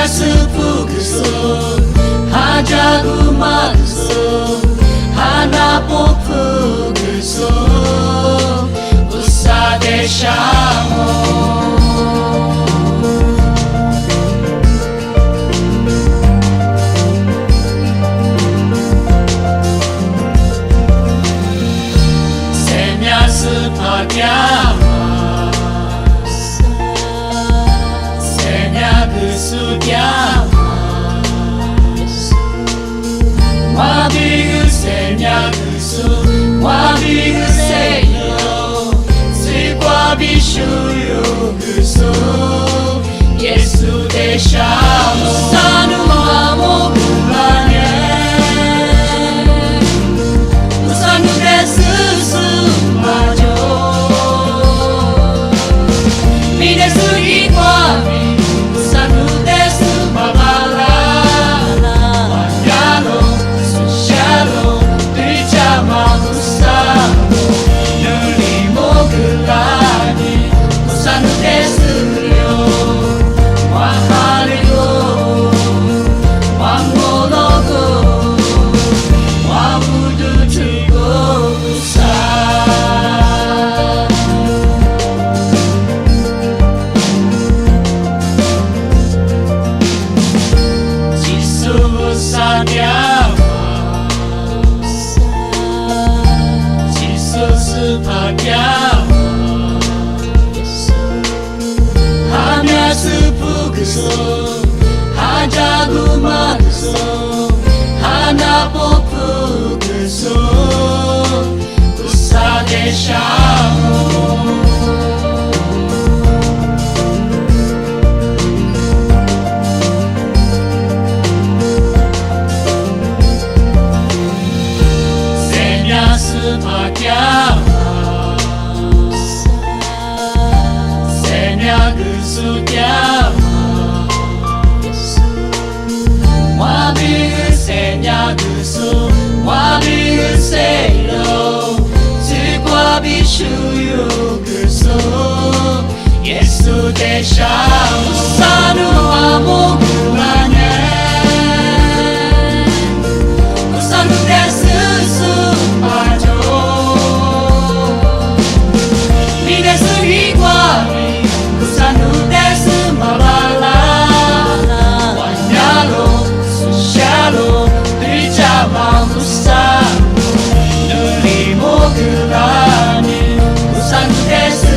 puso hajagu magso hanap puso usa deixamo semia sepagiamas semia kesudiamas wabigu semia kesu wabigu seyo Bishuyo Guso Yesu deixamos Sanu amor pulanya Sanu desusu majo Mi desu ikwami Sanu desu babalana Wanyalo Sushalo Dijama Usano Nulimo gelani Usanu desu yo Wahaligo Wangologo Wabudu tugo usa Jisu usanyama Jisu supanyama Hanya sepuguso hajagu magso hanap puguso usa deixamo semia sepagiamas semia kesudiamas wabigu semia kesu wabigu seyo Sikwa bishuyo kesu Yesu deixamos Sanu amor pulanya Usanu desusu majo Mi desu ikwami Usanu desu mabalana Wanyalo Sushalo Dijama Usano Nulimo gelani Usanu desu